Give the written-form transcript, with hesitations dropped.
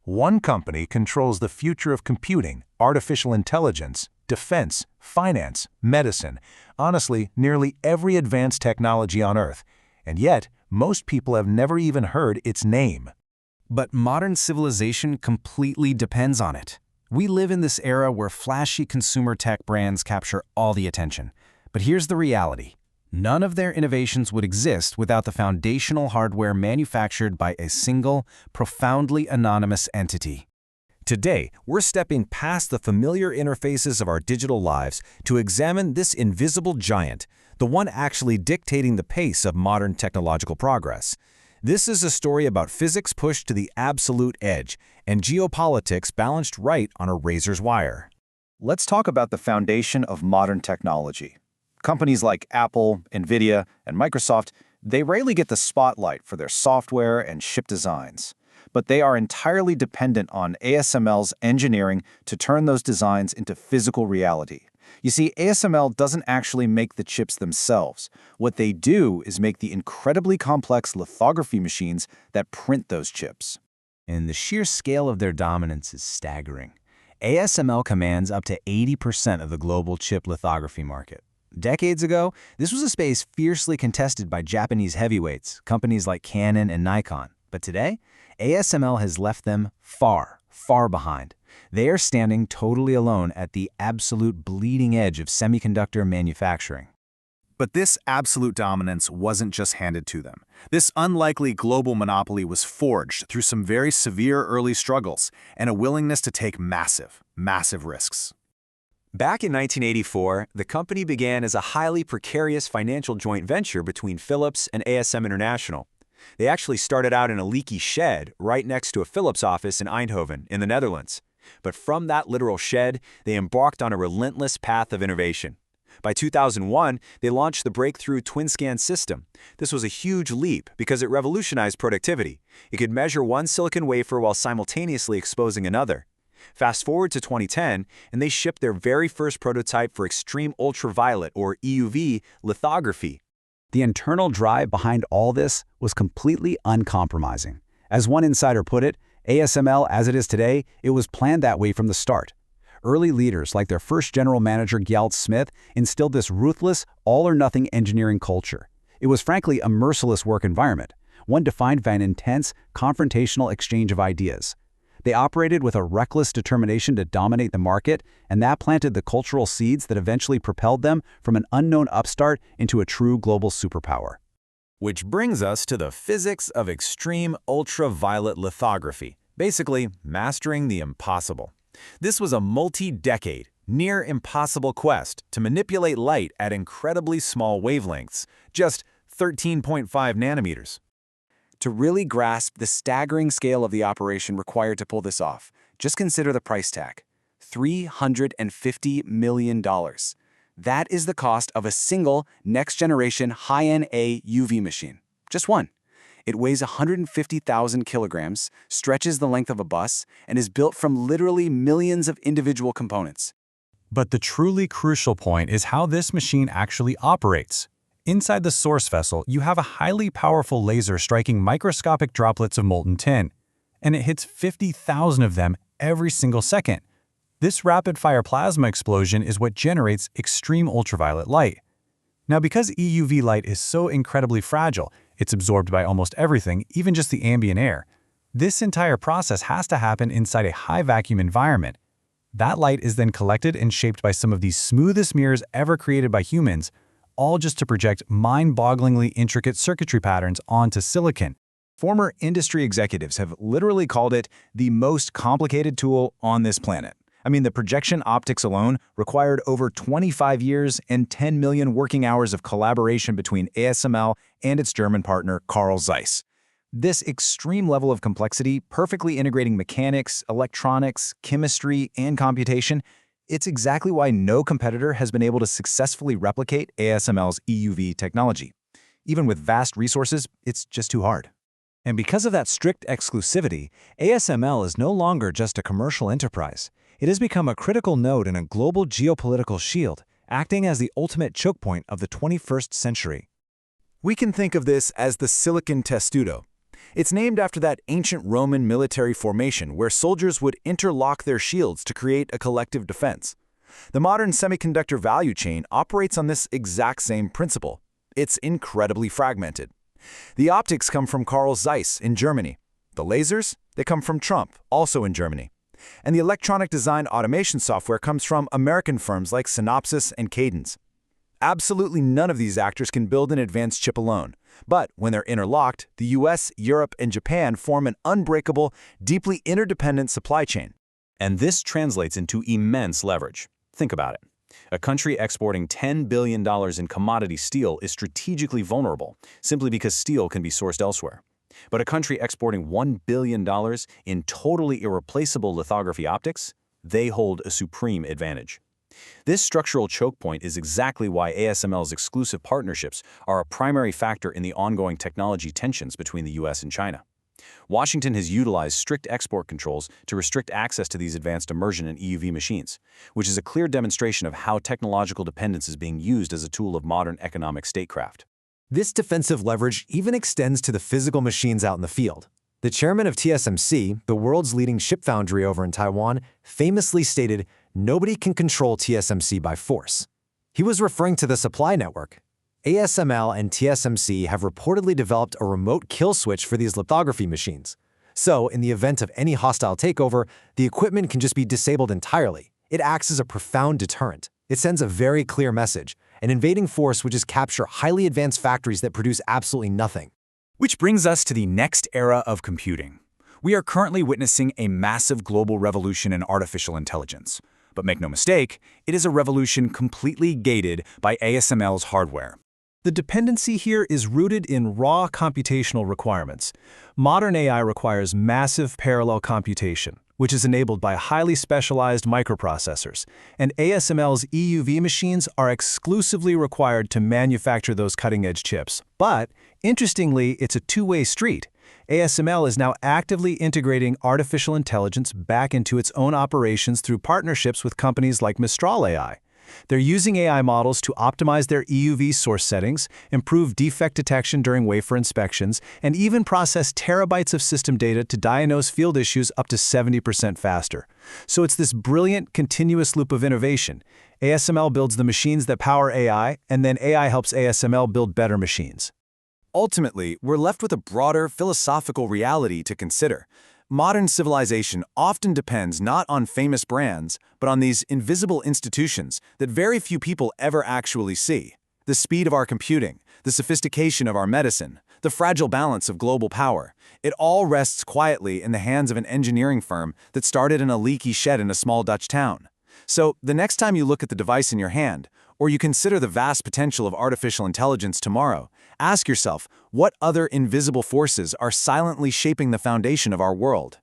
One company controls the future of computing, artificial intelligence, defense, finance, medicine, honestly, nearly every advanced technology on Earth. And yet, most people have never even heard its name. But modern civilization completely depends on it. We live in this era where flashy consumer tech brands capture all the attention. But here's the reality. None of their innovations would exist without the foundational hardware manufactured by a single, profoundly anonymous entity. Today, we're stepping past the familiar interfaces of our digital lives to examine this invisible giant, the one actually dictating the pace of modern technological progress. This is a story about physics pushed to the absolute edge and geopolitics balanced right on a razor's wire. Let's talk about the foundation of modern technology. Companies like Apple, NVIDIA, and Microsoft, they rarely get the spotlight for their software and chip designs. But they are entirely dependent on ASML's engineering to turn those designs into physical reality. You see, ASML doesn't actually make the chips themselves. What they do is make the incredibly complex lithography machines that print those chips. And the sheer scale of their dominance is staggering. ASML commands up to 80% of the global chip lithography market. Decades ago, this was a space fiercely contested by Japanese heavyweights, companies like Canon and Nikon. But today, ASML has left them far, far behind. They are standing totally alone at the absolute bleeding edge of semiconductor manufacturing. But this absolute dominance wasn't just handed to them. This unlikely global monopoly was forged through some very severe early struggles and a willingness to take massive, massive risks. Back in 1984, the company began as a highly precarious financial joint venture between Philips and ASM International. They actually started out in a leaky shed right next to a Philips office in Eindhoven, in the Netherlands. But from that literal shed, they embarked on a relentless path of innovation. By 2001, they launched the breakthrough twin-scan system. This was a huge leap because it revolutionized productivity. It could measure one silicon wafer while simultaneously exposing another. Fast forward to 2010, and they shipped their very first prototype for extreme ultraviolet, or EUV, lithography. The internal drive behind all this was completely uncompromising. As one insider put it, ASML as it is today, it was planned that way from the start. Early leaders like their first general manager Gyalt Smith instilled this ruthless, all-or-nothing engineering culture. It was frankly a merciless work environment, one defined by an intense, confrontational exchange of ideas. They operated with a reckless determination to dominate the market, and that planted the cultural seeds that eventually propelled them from an unknown upstart into a true global superpower. Which brings us to the physics of extreme ultraviolet lithography, basically mastering the impossible. This was a multi-decade, near-impossible quest to manipulate light at incredibly small wavelengths, just 13.5 nanometers. To really grasp the staggering scale of the operation required to pull this off, just consider the price tag: $350 million. That is the cost of a single next-generation high-end UV machine. Just one. It weighs 150,000 kilograms, stretches the length of a bus, and is built from literally millions of individual components. But the truly crucial point is how this machine actually operates. Inside the source vessel, you have a highly powerful laser striking microscopic droplets of molten tin, and it hits 50,000 of them every single second. This rapid-fire plasma explosion is what generates extreme ultraviolet light. Now, because EUV light is so incredibly fragile, it's absorbed by almost everything, even just the ambient air. This entire process has to happen inside a high-vacuum environment. That light is then collected and shaped by some of the smoothest mirrors ever created by humans, all just to project mind-bogglingly intricate circuitry patterns onto silicon. Former industry executives have literally called it the most complicated tool on this planet. I mean, the projection optics alone required over 25 years and 10 million working hours of collaboration between ASML and its German partner, Carl Zeiss. This extreme level of complexity, perfectly integrating mechanics, electronics, chemistry, and computation, it's exactly why no competitor has been able to successfully replicate ASML's EUV technology. Even with vast resources, it's just too hard. And because of that strict exclusivity, ASML is no longer just a commercial enterprise. It has become a critical node in a global geopolitical shield, acting as the ultimate choke point of the 21st century. We can think of this as the silicon testudo. It's named after that ancient Roman military formation where soldiers would interlock their shields to create a collective defense. The modern semiconductor value chain operates on this exact same principle. It's incredibly fragmented. The optics come from Carl Zeiss in Germany. The lasers, they come from Trump, also in Germany. And the electronic design automation software comes from American firms like Synopsys and Cadence. Absolutely none of these actors can build an advanced chip alone. But when they're interlocked, the US, Europe, and Japan form an unbreakable, deeply interdependent supply chain. And this translates into immense leverage. Think about it. A country exporting $10 billion in commodity steel is strategically vulnerable, simply because steel can be sourced elsewhere. But a country exporting $1 billion in totally irreplaceable lithography optics, they hold a supreme advantage. This structural choke point is exactly why ASML's exclusive partnerships are a primary factor in the ongoing technology tensions between the US and China. Washington has utilized strict export controls to restrict access to these advanced immersion and EUV machines, which is a clear demonstration of how technological dependence is being used as a tool of modern economic statecraft. This defensive leverage even extends to the physical machines out in the field. The chairman of TSMC, the world's leading chip foundry over in Taiwan, famously stated, "Nobody can control TSMC by force." He was referring to the supply network. ASML and TSMC have reportedly developed a remote kill switch for these lithography machines. So, in the event of any hostile takeover, the equipment can just be disabled entirely. It acts as a profound deterrent. It sends a very clear message. An invading force would just capture highly advanced factories that produce absolutely nothing. Which brings us to the next era of computing. We are currently witnessing a massive global revolution in artificial intelligence. But make no mistake, it is a revolution completely gated by ASML's hardware. The dependency here is rooted in raw computational requirements. Modern AI requires massive parallel computation, which is enabled by highly specialized microprocessors, and ASML's EUV machines are exclusively required to manufacture those cutting-edge chips. But, interestingly, it's a two-way street. ASML is now actively integrating artificial intelligence back into its own operations through partnerships with companies like Mistral AI. They're using AI models to optimize their EUV source settings, improve defect detection during wafer inspections, and even process terabytes of system data to diagnose field issues up to 70% faster. So it's this brilliant, continuous loop of innovation. ASML builds the machines that power AI, and then AI helps ASML build better machines. Ultimately, we're left with a broader philosophical reality to consider. Modern civilization often depends not on famous brands, but on these invisible institutions that very few people ever actually see. The speed of our computing, the sophistication of our medicine, the fragile balance of global power, it all rests quietly in the hands of an engineering firm that started in a leaky shed in a small Dutch town. So, the next time you look at the device in your hand, or you consider the vast potential of artificial intelligence tomorrow, ask yourself, what other invisible forces are silently shaping the foundation of our world?